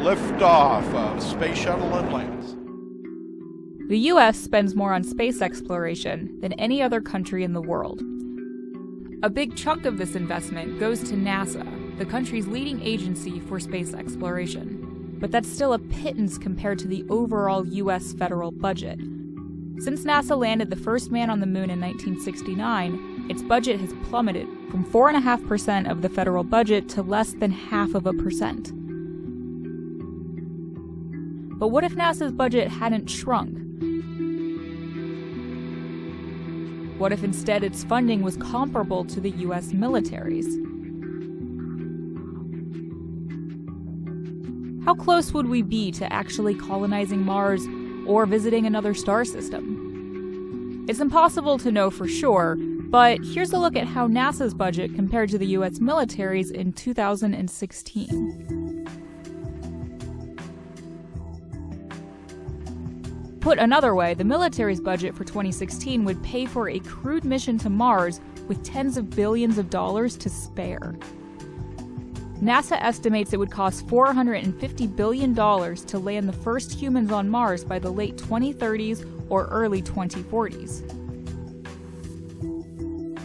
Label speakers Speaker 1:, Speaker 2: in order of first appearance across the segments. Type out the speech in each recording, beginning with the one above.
Speaker 1: liftoff of Space Shuttle Atlantis.
Speaker 2: The U.S. spends more on space exploration than any other country in the world. A big chunk of this investment goes to NASA, the country's leading agency for space exploration. But that's still a pittance compared to the overall U.S. federal budget. Since NASA landed the first man on the moon in 1969, its budget has plummeted from 4.5% of the federal budget to less than 0.5%. But what if NASA's budget hadn't shrunk? What if instead its funding was comparable to the U.S. military's? How close would we be to actually colonizing Mars or visiting another star system? It's impossible to know for sure, but here's a look at how NASA's budget compared to the U.S. military's in 2016. Put another way, the military's budget for 2016 would pay for a crewed mission to Mars with tens of billions of dollars to spare. NASA estimates it would cost $450 billion to land the first humans on Mars by the late 2030s or early 2040s.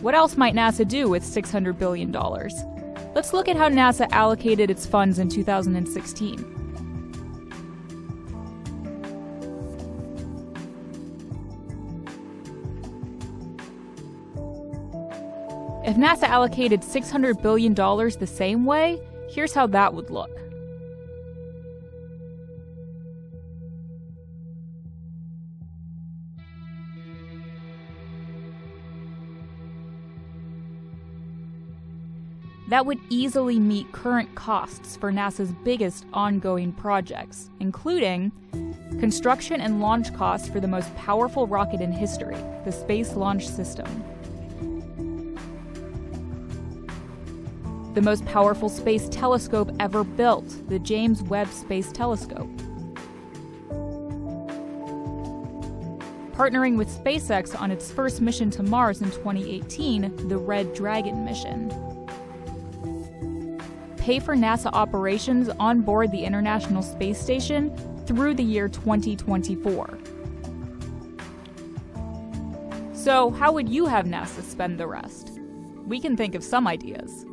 Speaker 2: What else might NASA do with $600 billion? Let's look at how NASA allocated its funds in 2016. If NASA allocated $600 billion the same way, here's how that would look. That would easily meet current costs for NASA's biggest ongoing projects, including construction and launch costs for the most powerful rocket in history, the Space Launch System, the most powerful space telescope ever built, the James Webb Space Telescope, partnering with SpaceX on its first mission to Mars in 2018, the Red Dragon mission, pay for NASA operations on board the International Space Station through the year 2024. So how would you have NASA spend the rest? We can think of some ideas.